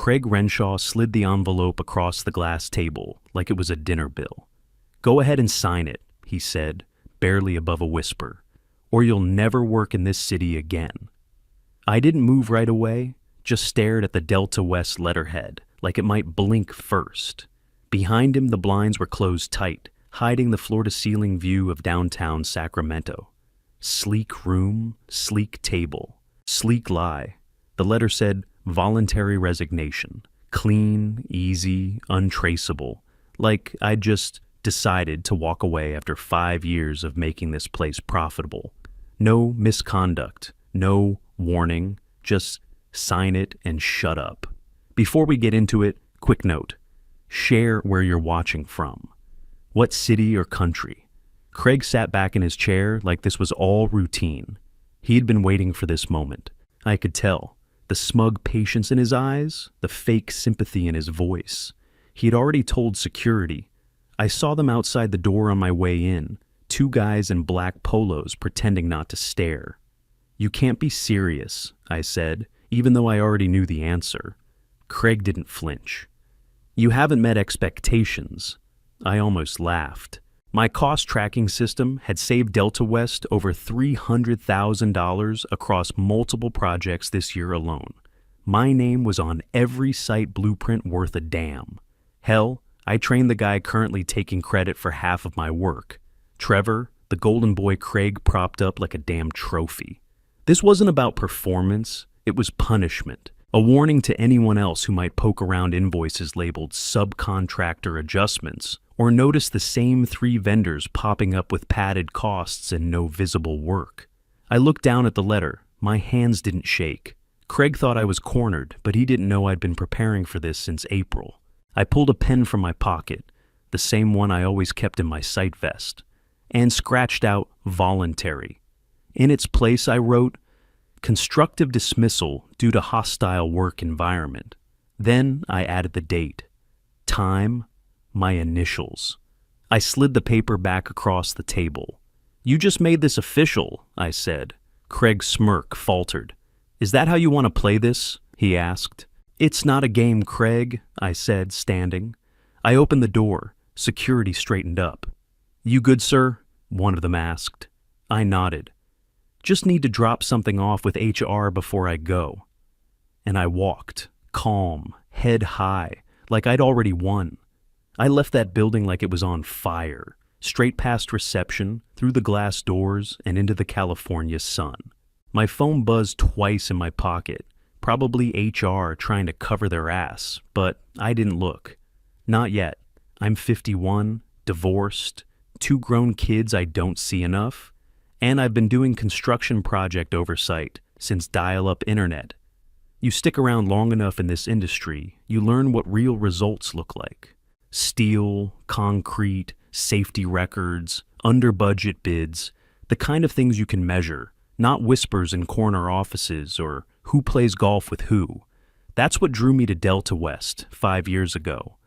Craig Renshaw slid the envelope across the glass table like it was a dinner bill. "Go ahead and sign it," he said, barely above a whisper, "or you'll never work in this city again." I didn't move right away, just stared at the Delta West letterhead like it might blink first. Behind him, the blinds were closed tight, hiding the floor-to-ceiling view of downtown Sacramento. Sleek room, sleek table, sleek lie. The letter said, "Voluntary resignation." Clean, easy, untraceable. Like I'd just decided to walk away after 5 years of making this place profitable. No misconduct, no warning, just sign it and shut up. Before we get into it, quick note. Share where you're watching from. What city or country? Craig sat back in his chair like this was all routine. He'd been waiting for this moment. I could tell. The smug patience in his eyes, the fake sympathy in his voice. He had already told security. I saw them outside the door on my way in, 2 guys in black polos pretending not to stare. "You can't be serious," I said, even though I already knew the answer. Craig didn't flinch. "You haven't met expectations." I almost laughed. My cost tracking system had saved Delta West over $300,000 across multiple projects this year alone. My name was on every site blueprint worth a damn. Hell, I trained the guy currently taking credit for half of my work. Trevor, the golden boy Craig propped up like a damn trophy. This wasn't about performance, it was punishment. A warning to anyone else who might poke around invoices labeled subcontractor adjustments or notice the same 3 vendors popping up with padded costs and no visible work. I looked down at the letter. My hands didn't shake. Craig thought I was cornered, but he didn't know I'd been preparing for this since April. I pulled a pen from my pocket, the same one I always kept in my sight vest, and scratched out voluntary. In its place, I wrote, "Constructive dismissal due to hostile work environment." Then I added the date. Time, my initials. I slid the paper back across the table. "You just made this official," I said. Craig's smirk faltered. "Is that how you want to play this?" he asked. "It's not a game, Craig," I said, standing. I opened the door. Security straightened up. "You good, sir?" one of them asked. I nodded. "Just need to drop something off with HR before I go." And I walked, calm, head high, like I'd already won. I left that building like it was on fire, straight past reception, through the glass doors, and into the California sun. My phone buzzed twice in my pocket, probably HR trying to cover their ass, but I didn't look. Not yet. I'm 51, divorced, 2 grown kids I don't see enough, and I've been doing construction project oversight since dial-up internet. You stick around long enough in this industry, you learn what real results look like. Steel, concrete, safety records, under-budget bids, the kind of things you can measure, not whispers in corner offices or who plays golf with who. That's what drew me to Delta West 5 years ago.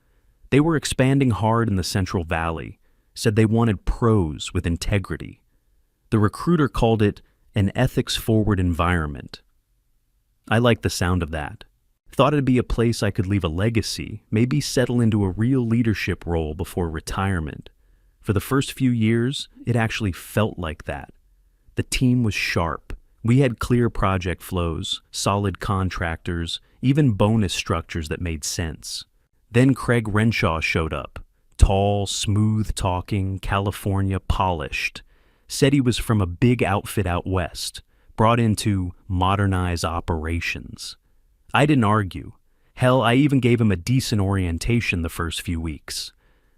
They were expanding hard in the Central Valley, said they wanted pros with integrity. The recruiter called it an ethics-forward environment. I liked the sound of that. Thought it'd be a place I could leave a legacy, maybe settle into a real leadership role before retirement. For the first few years, it actually felt like that. The team was sharp. We had clear project flows, solid contractors, even bonus structures that made sense. Then Craig Renshaw showed up. Tall, smooth-talking, California polished. Said he was from a big outfit out west, brought in to modernize operations. I didn't argue. Hell, I even gave him a decent orientation the first few weeks.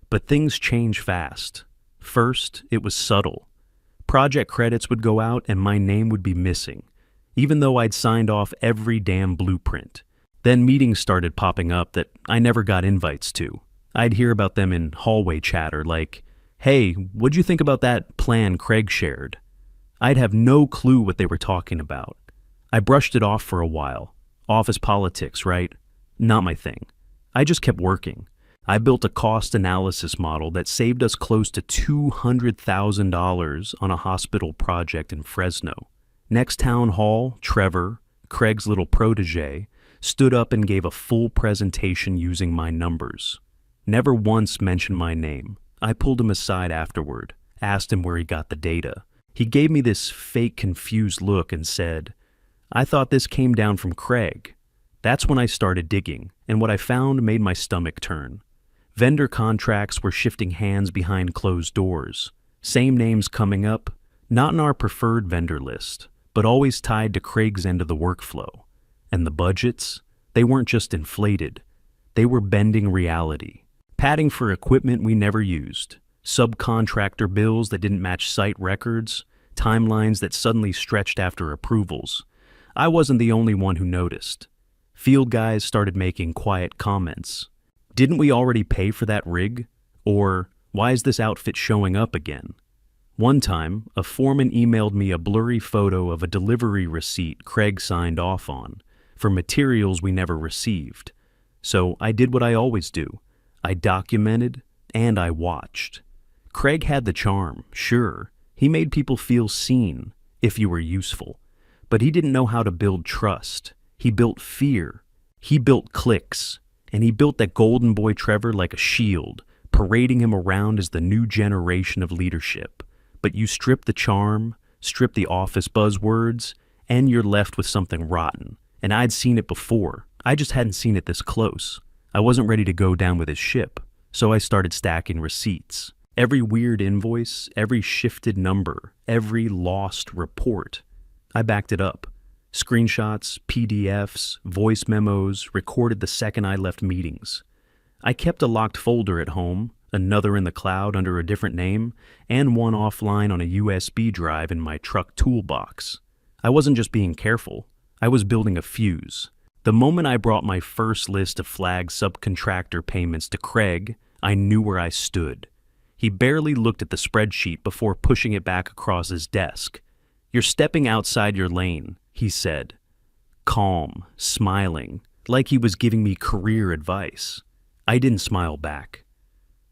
But things change fast. First, it was subtle. Project credits would go out and my name would be missing, even though I'd signed off every damn blueprint. Then meetings started popping up that I never got invites to. I'd hear about them in hallway chatter like, "Hey, what'd you think about that plan Craig shared?" I'd have no clue what they were talking about. I brushed it off for a while. Office politics, right? Not my thing. I just kept working. I built a cost analysis model that saved us close to $200,000 on a hospital project in Fresno. Next town hall, Trevor, Craig's little protege, stood up and gave a full presentation using my numbers. Never once mentioned my name. I pulled him aside afterward, asked him where he got the data. He gave me this fake confused look and said, "I thought this came down from Craig." That's when I started digging, and what I found made my stomach turn. Vendor contracts were shifting hands behind closed doors. Same names coming up, not in our preferred vendor list, but always tied to Craig's end of the workflow. And the budgets? They weren't just inflated. They were bending reality. Padding for equipment we never used. Subcontractor bills that didn't match site records. Timelines that suddenly stretched after approvals. I wasn't the only one who noticed. Field guys started making quiet comments. Didn't we already pay for that rig? Or, why is this outfit showing up again? One time, a foreman emailed me a blurry photo of a delivery receipt Craig signed off on, for materials we never received. So I did what I always do. I documented, and I watched. Craig had the charm, sure. He made people feel seen, if you were useful. But he didn't know how to build trust. He built fear. He built cliques. And he built that golden boy Trevor like a shield, parading him around as the new generation of leadership. But you strip the charm, strip the office buzzwords, and you're left with something rotten. And I'd seen it before. I just hadn't seen it this close. I wasn't ready to go down with his ship, so I started stacking receipts. Every weird invoice, every shifted number, every lost report. I backed it up. Screenshots, PDFs, voice memos, recorded the second I left meetings. I kept a locked folder at home, another in the cloud under a different name, and one offline on a USB drive in my truck toolbox. I wasn't just being careful. I was building a fuse. The moment I brought my first list of flagged subcontractor payments to Craig, I knew where I stood. He barely looked at the spreadsheet before pushing it back across his desk. "You're stepping outside your lane," he said. Calm, smiling, like he was giving me career advice. I didn't smile back.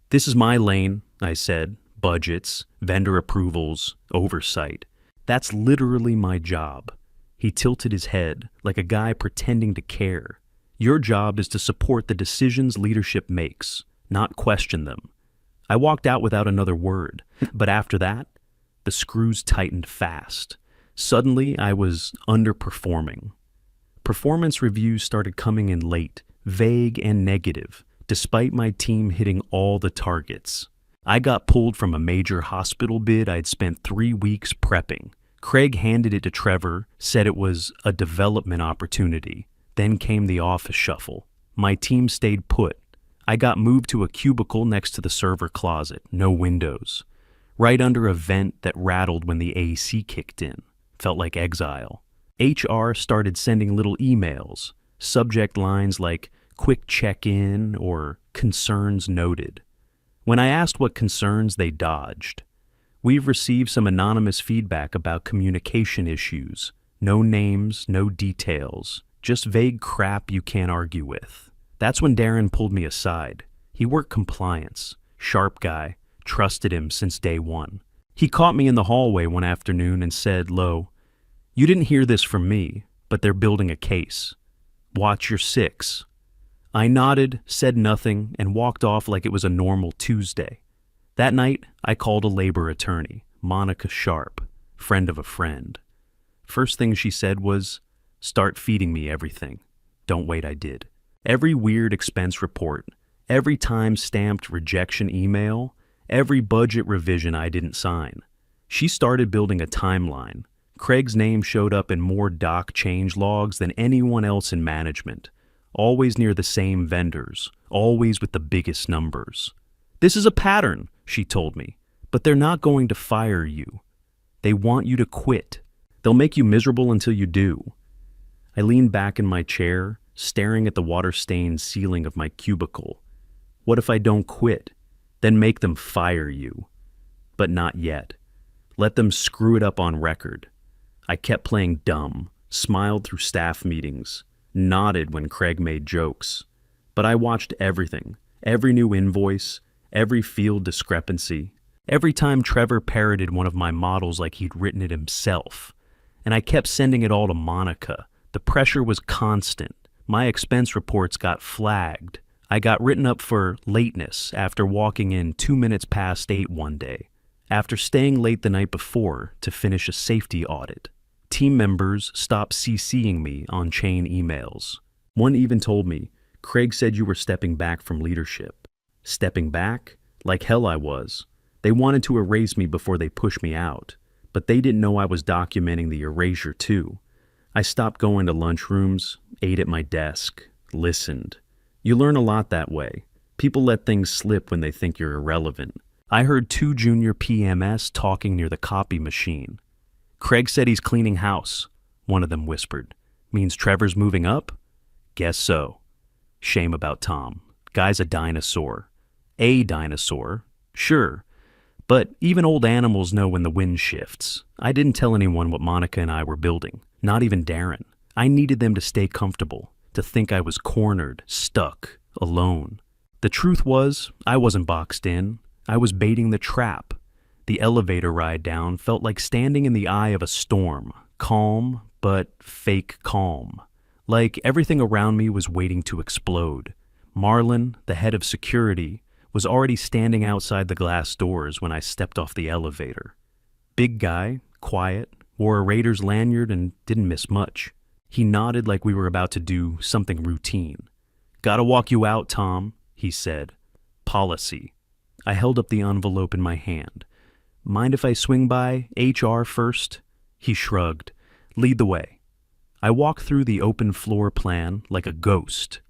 "This is my lane," I said. "Budgets, vendor approvals, oversight. That's literally my job." He tilted his head, like a guy pretending to care. "Your job is to support the decisions leadership makes, not question them." I walked out without another word, but after that, the screws tightened fast. Suddenly, I was underperforming. Performance reviews started coming in late, vague and negative, despite my team hitting all the targets. I got pulled from a major hospital bid I'd spent 3 weeks prepping. Craig handed it to Trevor, said it was a development opportunity. Then came the office shuffle. My team stayed put. I got moved to a cubicle next to the server closet, no windows. Right under a vent that rattled when the AC kicked in. Felt like exile. HR started sending little emails, subject lines like "quick check-in" or "concerns noted." When I asked what concerns, they dodged. "We've received some anonymous feedback about communication issues. No names, no details, just vague crap you can't argue with." That's when Darren pulled me aside. He worked compliance, sharp guy, trusted him since day one. He caught me in the hallway one afternoon and said low, "You didn't hear this from me, but they're building a case. Watch your six." I nodded, said nothing, and walked off like it was a normal Tuesday. That night, I called a labor attorney, Monica Sharp, friend of a friend. First thing she said was, "Start feeding me everything." Don't wait, I did. Every weird expense report, every time-stamped rejection email, every budget revision I didn't sign. She started building a timeline. Craig's name showed up in more doc change logs than anyone else in management, always near the same vendors, always with the biggest numbers. "This is a pattern," she told me, "but they're not going to fire you. They want you to quit. They'll make you miserable until you do." I leaned back in my chair, staring at the water-stained ceiling of my cubicle. What if I don't quit? Then make them fire you. But not yet. Let them screw it up on record. I kept playing dumb, smiled through staff meetings, nodded when Craig made jokes. But I watched everything, every new invoice, every field discrepancy, every time Trevor parroted one of my models like he'd written it himself. And I kept sending it all to Monica. The pressure was constant, My expense reports got flagged. I got written up for lateness after walking in 2 minutes past 8 one day, after staying late the night before to finish a safety audit. Team members stopped CCing me on chain emails. One even told me, "Craig said you were stepping back from leadership." Stepping back? Like hell I was. They wanted to erase me before they pushed me out, but they didn't know I was documenting the erasure too. I stopped going to lunchrooms, ate at my desk, listened. You learn a lot that way. People let things slip when they think you're irrelevant. I heard 2 junior PMS talking near the copy machine. "Craig said he's cleaning house," one of them whispered. "Means Trevor's moving up?" "Guess so." Shame about Tom. Guy's a dinosaur. A dinosaur, sure. But even old animals know when the wind shifts. I didn't tell anyone what Monica and I were building, not even Darren. I needed them to stay comfortable, to think I was cornered, stuck, alone. The truth was, I wasn't boxed in. I was baiting the trap. The elevator ride down felt like standing in the eye of a storm, calm, but fake calm. Like everything around me was waiting to explode. Marlon, the head of security, was already standing outside the glass doors when I stepped off the elevator. Big guy, quiet, wore a Raiders lanyard and didn't miss much. He nodded like we were about to do something routine. "Gotta walk you out, Tom," he said. "Policy." I held up the envelope in my hand. "Mind if I swing by HR first?" He shrugged. "Lead the way." I walked through the open floor plan like a ghost.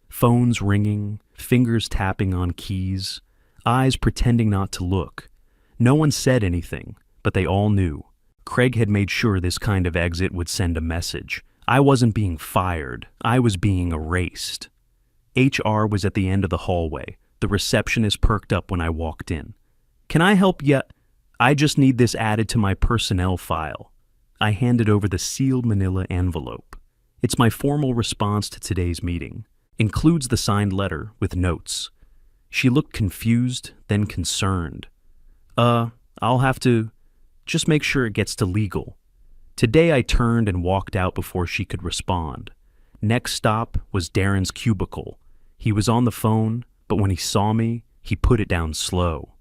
Phones ringing, fingers tapping on keys, eyes pretending not to look. No one said anything, but they all knew. Craig had made sure this kind of exit would send a message. I wasn't being fired. I was being erased. HR was at the end of the hallway. The receptionist perked up when I walked in. "Can I help you? I just need this added to my personnel file." I handed over the sealed manila envelope. It's my formal response to today's meeting. Includes the signed letter with notes. She looked confused, then concerned. I'll have to just make sure it gets to legal." Today I turned and walked out before she could respond. Next stop was Darren's cubicle. He was on the phone, but when he saw me, he put it down slow.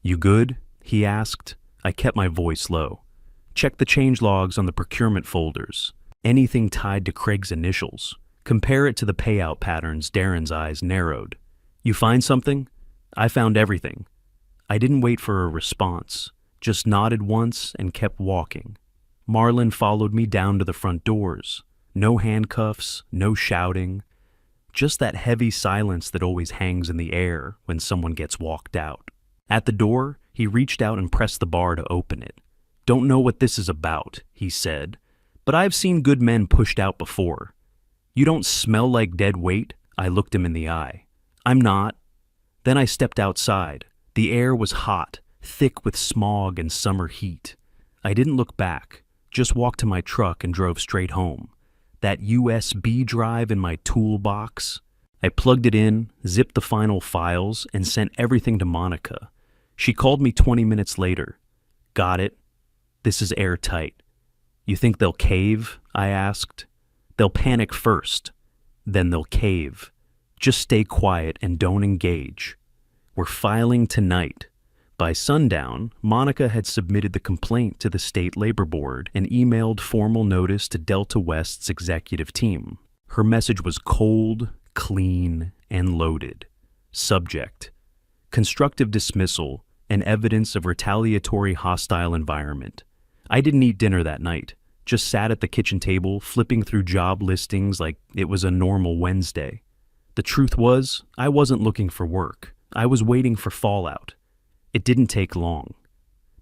"You good?" he asked. I kept my voice low. "Check the change logs on the procurement folders. Anything tied to Craig's initials. Compare it to the payout patterns." Darren's eyes narrowed. "You find something?" "I found everything." I didn't wait for a response, just nodded once and kept walking. Marlon followed me down to the front doors. No handcuffs, no shouting. Just that heavy silence that always hangs in the air when someone gets walked out. At the door, he reached out and pressed the bar to open it. "Don't know what this is about," he said, "but I've seen good men pushed out before." "You don't smell like dead weight?" I looked him in the eye. "I'm not." Then I stepped outside. The air was hot, thick with smog and summer heat. I didn't look back, just walked to my truck and drove straight home. That USB drive in my toolbox. I plugged it in, zipped the final files, and sent everything to Monica. She called me 20 minutes later. "Got it. This is airtight." "You think they'll cave?" I asked. "They'll panic first, then they'll cave. Just stay quiet and don't engage. We're filing tonight." By sundown, Monica had submitted the complaint to the State Labor Board and emailed formal notice to Delta West's executive team. Her message was cold, clean, and loaded. Subject: constructive dismissal and evidence of retaliatory hostile environment. I didn't eat dinner that night. Just sat at the kitchen table, flipping through job listings like it was a normal Wednesday. The truth was, I wasn't looking for work. I was waiting for fallout. It didn't take long.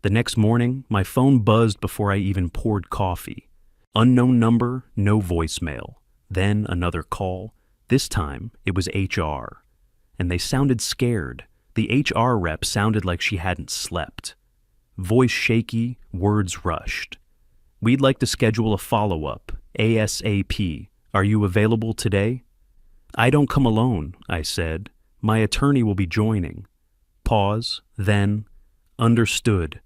The next morning, my phone buzzed before I even poured coffee. Unknown number, no voicemail. Then another call. This time, it was HR. And they sounded scared. The HR rep sounded like she hadn't slept. Voice shaky, words rushed. "We'd like to schedule a follow-up, ASAP. Are you available today?" "I don't come alone," I said. "My attorney will be joining." Pause, then, understood.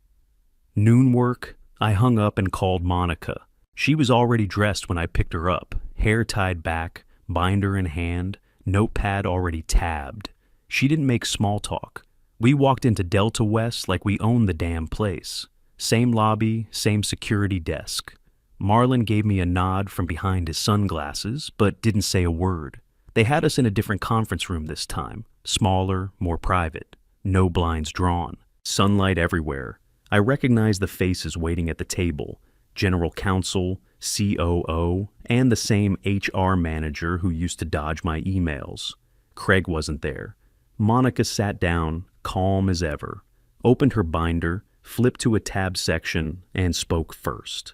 Noon work, I hung up and called Monica. She was already dressed when I picked her up, hair tied back, binder in hand, notepad already tabbed. She didn't make small talk. We walked into Delta West like we owned the damn place. Same lobby, same security desk. Marlon gave me a nod from behind his sunglasses, but didn't say a word. They had us in a different conference room this time, smaller, more private. No blinds drawn. Sunlight everywhere. I recognized the faces waiting at the table. General Counsel, COO, and the same HR manager who used to dodge my emails. Craig wasn't there. Monica sat down, calm as ever, opened her binder, flipped to a tab section, and spoke first.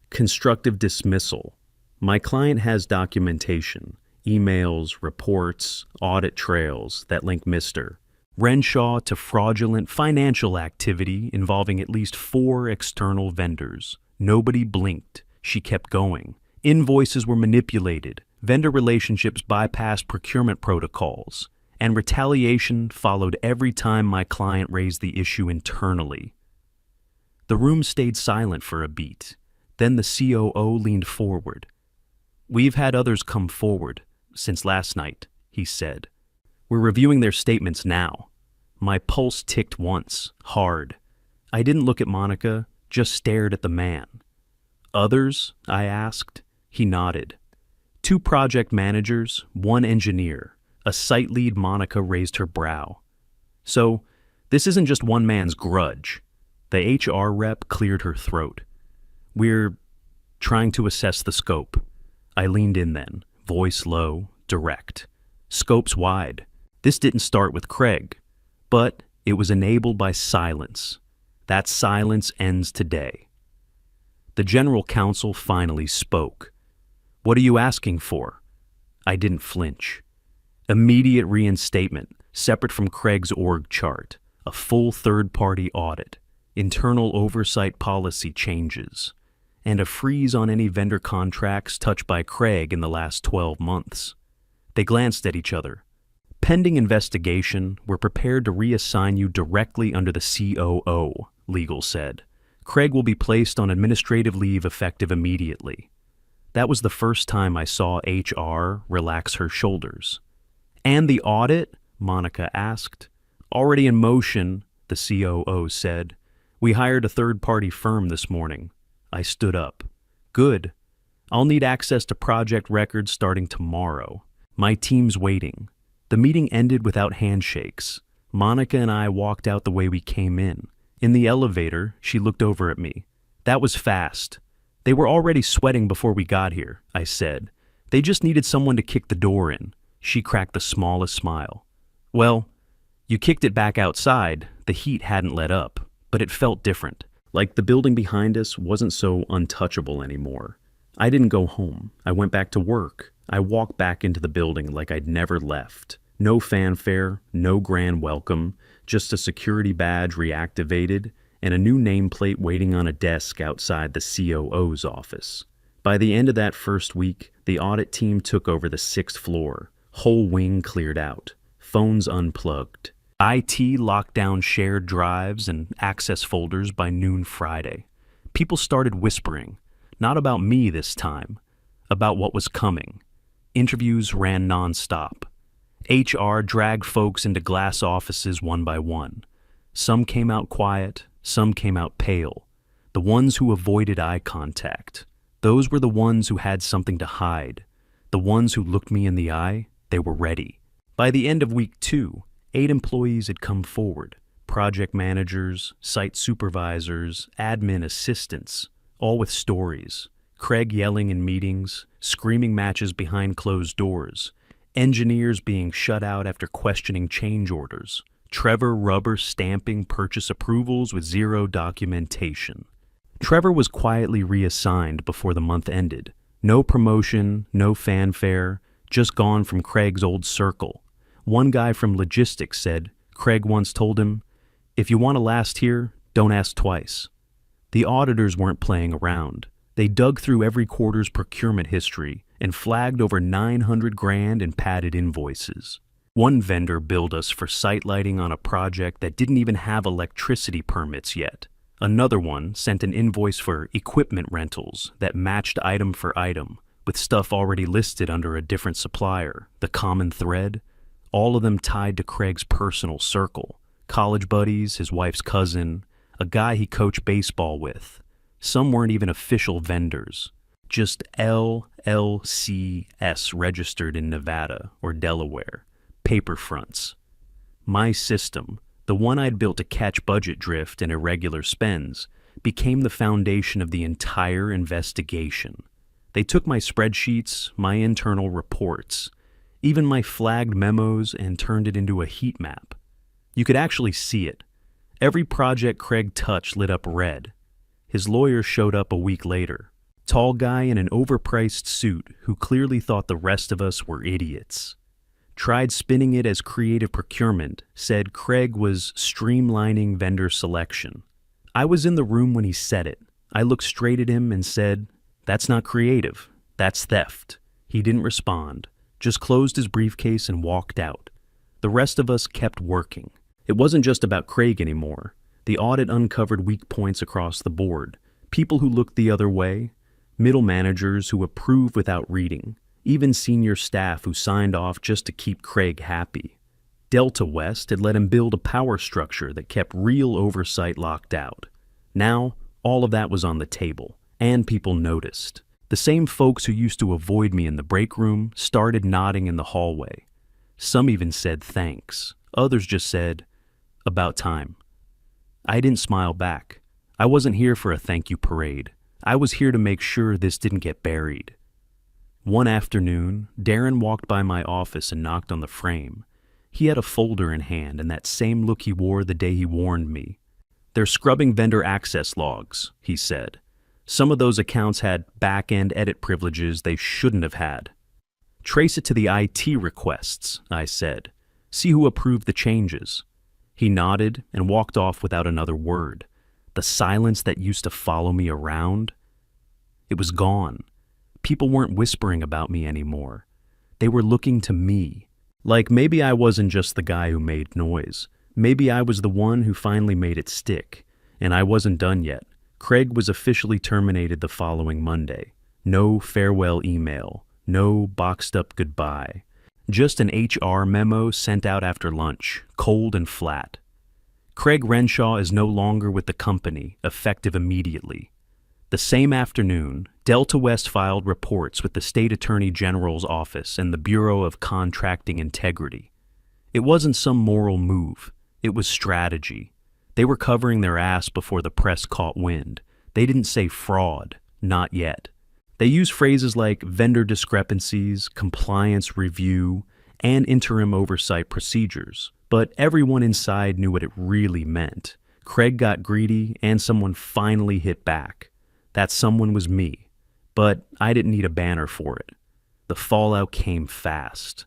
Constructive dismissal. My client has documentation, emails, reports, audit trails that link Mr. Renshaw to fraudulent financial activity involving at least 4 external vendors. Nobody blinked. She kept going. Invoices were manipulated. Vendor relationships bypassed procurement protocols. And retaliation followed every time my client raised the issue internally. The room stayed silent for a beat. Then the COO leaned forward. "We've had others come forward since last night," he said. "We're reviewing their statements now." My pulse ticked once, hard. I didn't look at Monica, just stared at the man. "Others?" I asked. He nodded. 2 project managers, 1 engineer. A site lead. Monica raised her brow. "So, this isn't just one man's grudge." The HR rep cleared her throat. "We're trying to assess the scope." I leaned in then, voice low, direct. Scope's wide. This didn't start with Craig, but it was enabled by silence. That silence ends today. The General Counsel finally spoke. "What are you asking for?" I didn't flinch. Immediate reinstatement, separate from Craig's org chart, a full third-party audit, internal oversight policy changes, and a freeze on any vendor contracts touched by Craig in the last 12 months. They glanced at each other. "Pending investigation, we're prepared to reassign you directly under the COO," legal said. "Craig will be placed on administrative leave effective immediately." That was the first time I saw HR relax her shoulders. "And the audit?" Monica asked. "Already in motion," the COO said. "We hired a third-party firm this morning." I stood up. "Good. I'll need access to project records starting tomorrow. My team's waiting." The meeting ended without handshakes. Monica and I walked out the way we came in. In the elevator, she looked over at me. "That was fast." "They were already sweating before we got here," I said. "They just needed someone to kick the door in." She cracked the smallest smile. "Well, you kicked it back outside. The heat hadn't let up, but it felt different. Like the building behind us wasn't so untouchable anymore." I didn't go home. I went back to work. I walked back into the building like I'd never left. No fanfare, no grand welcome, just a security badge reactivated and a new nameplate waiting on a desk outside the COO's office. By the end of that first week, the audit team took over the 6th floor. Whole wing cleared out. Phones unplugged. IT locked down shared drives and access folders by noon Friday. People started whispering, not about me this time, about what was coming. Interviews ran nonstop. HR dragged folks into glass offices one by one. Some came out quiet, some came out pale. The ones who avoided eye contact. Those were the ones who had something to hide. The ones who looked me in the eye, they were ready. By the end of week 2, 8 employees had come forward. Project managers, site supervisors, admin assistants, all with stories. Craig yelling in meetings, screaming matches behind closed doors, engineers being shut out after questioning change orders, Trevor rubber stamping purchase approvals with 0 documentation. Trevor was quietly reassigned before the month ended. No promotion, no fanfare, just gone from Craig's old circle. One guy from logistics said Craig once told him, "If you want to last here, don't ask twice." The auditors weren't playing around. They dug through every quarter's procurement history and flagged over 900 grand in padded invoices. One vendor billed us for site lighting on a project that didn't even have electricity permits yet. Another one sent an invoice for equipment rentals that matched item for item, with stuff already listed under a different supplier. The common thread? All of them tied to Craig's personal circle. College buddies, his wife's cousin, a guy he coached baseball with. Some weren't even official vendors. Just LLCs registered in Nevada or Delaware. Paper fronts. My system, the one I'd built to catch budget drift and irregular spends, became the foundation of the entire investigation. They took my spreadsheets, my internal reports, even my flagged memos, and turned it into a heat map. You could actually see it. Every project Craig touched lit up red. His lawyer showed up a week later. Tall guy in an overpriced suit who clearly thought the rest of us were idiots. Tried spinning it as creative procurement, said Craig was streamlining vendor selection. I was in the room when he said it. I looked straight at him and said, "That's not creative. That's theft." He didn't respond, just closed his briefcase and walked out. The rest of us kept working. It wasn't just about Craig anymore. The audit uncovered weak points across the board. People who looked the other way, middle managers who approved without reading, even senior staff who signed off just to keep Craig happy. Delta West had let him build a power structure that kept real oversight locked out. Now, all of that was on the table, and people noticed. The same folks who used to avoid me in the break room started nodding in the hallway. Some even said thanks. Others just said, "About time." I didn't smile back. I wasn't here for a thank you parade. I was here to make sure this didn't get buried. One afternoon, Darren walked by my office and knocked on the frame. He had a folder in hand and that same look he wore the day he warned me. "They're scrubbing vendor access logs," he said. "Some of those accounts had back-end edit privileges they shouldn't have had." "Trace it to the IT requests," I said. "See who approved the changes." He nodded and walked off without another word. The silence that used to follow me around, it was gone. People weren't whispering about me anymore. They were looking to me. Like maybe I wasn't just the guy who made noise. Maybe I was the one who finally made it stick. And I wasn't done yet. Craig was officially terminated the following Monday. No farewell email. No boxed up goodbye. Just an HR memo sent out after lunch, cold and flat. Craig Renshaw is no longer with the company, effective immediately. The same afternoon, Delta West filed reports with the State Attorney General's office and the Bureau of Contracting Integrity. It wasn't some moral move. It was strategy. They were covering their ass before the press caught wind. They didn't say fraud, not yet. They used phrases like vendor discrepancies, compliance review, and interim oversight procedures. But everyone inside knew what it really meant. Craig got greedy, and someone finally hit back. That someone was me. But I didn't need a banner for it. The fallout came fast.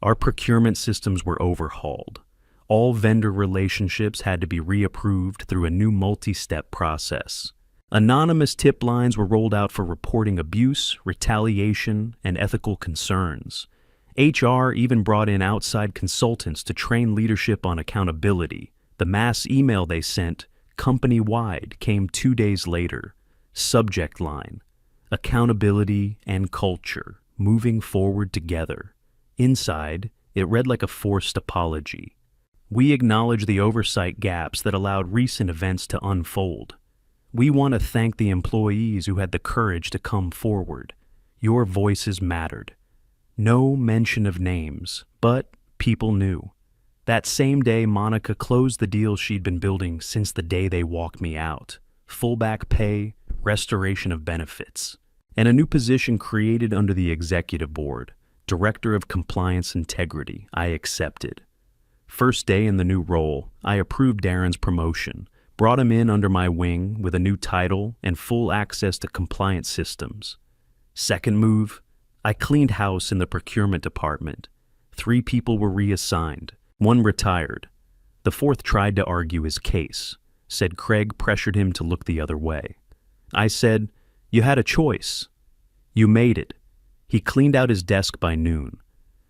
Our procurement systems were overhauled. All vendor relationships had to be reapproved through a new multi-step process. Anonymous tip lines were rolled out for reporting abuse, retaliation, and ethical concerns. HR even brought in outside consultants to train leadership on accountability. The mass email they sent, company-wide, came 2 days later. Subject line: accountability and culture, moving forward together. Inside, it read like a forced apology. We acknowledge the oversight gaps that allowed recent events to unfold. We want to thank the employees who had the courage to come forward. Your voices mattered. No mention of names, but people knew. That same day, Monica closed the deal she'd been building since the day they walked me out. Full back pay, restoration of benefits, and a new position created under the executive board, Director of Compliance Integrity. I accepted. First day in the new role, I approved Darren's promotion, brought him in under my wing with a new title and full access to compliance systems. Second move, I cleaned house in the procurement department. 3 people were reassigned. 1 retired. The 4th tried to argue his case, said Craig pressured him to look the other way. I said, "You had a choice. You made it." He cleaned out his desk by noon.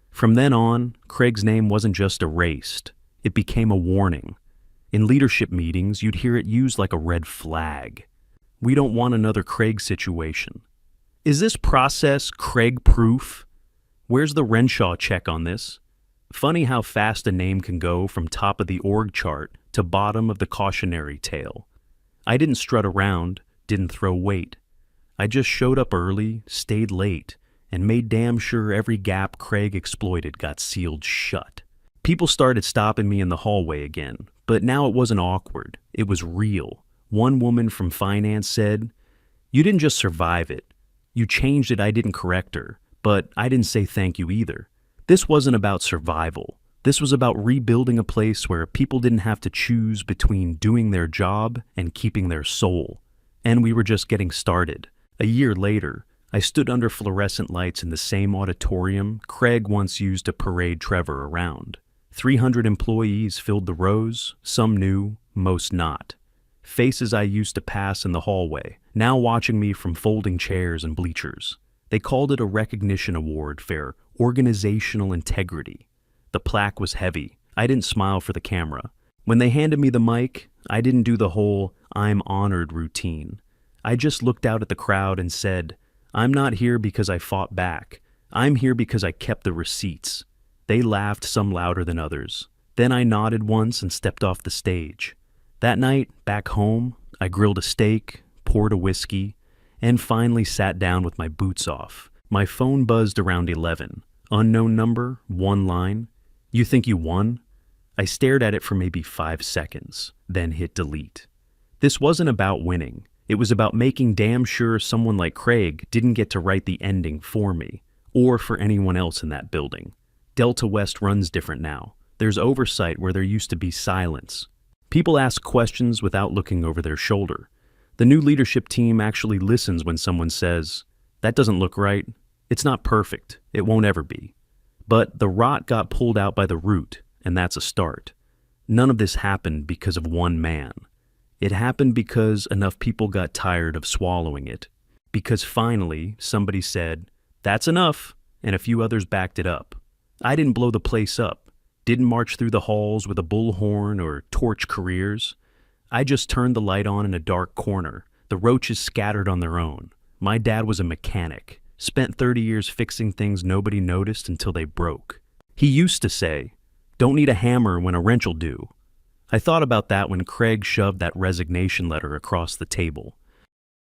From then on, Craig's name wasn't just erased. It became a warning. In leadership meetings, you'd hear it used like a red flag. We don't want another Craig situation. Is this process Craig-proof? Where's the Renshaw check on this? Funny how fast a name can go from top of the org chart to bottom of the cautionary tale. I didn't strut around, didn't throw weight. I just showed up early, stayed late, and made damn sure every gap Craig exploited got sealed shut. People started stopping me in the hallway again, but now it wasn't awkward. It was real. One woman from finance said, "You didn't just survive it. You changed it." I didn't correct her, but I didn't say thank you either. This wasn't about survival. This was about rebuilding a place where people didn't have to choose between doing their job and keeping their soul. And we were just getting started. A year later, I stood under fluorescent lights in the same auditorium Craig once used to parade Trevor around. 300 employees filled the rows, some new, most not. Faces I used to pass in the hallway, now watching me from folding chairs and bleachers. They called it a recognition award for organizational integrity. The plaque was heavy. I didn't smile for the camera. When they handed me the mic, I didn't do the whole "I'm honored" routine. I just looked out at the crowd and said, "I'm not here because I fought back. I'm here because I kept the receipts." They laughed, some louder than others. Then I nodded once and stepped off the stage. That night, back home, I grilled a steak, poured a whiskey, and finally sat down with my boots off. My phone buzzed around 11. Unknown number, one line. "You think you won?" I stared at it for maybe 5 seconds, then hit delete. This wasn't about winning. It was about making damn sure someone like Craig didn't get to write the ending for me, or for anyone else in that building. Delta West runs different now. There's oversight where there used to be silence. People ask questions without looking over their shoulder. The new leadership team actually listens when someone says, "That doesn't look right. It's not perfect. It won't ever be." But the rot got pulled out by the root, and that's a start. None of this happened because of one man. It happened because enough people got tired of swallowing it. Because finally, somebody said, "That's enough," and a few others backed it up. I didn't blow the place up, didn't march through the halls with a bullhorn or torch careers. I just turned the light on in a dark corner. The roaches scattered on their own. My dad was a mechanic, spent 30 years fixing things nobody noticed until they broke. He used to say, "Don't need a hammer when a wrench'll do." I thought about that when Craig shoved that resignation letter across the table.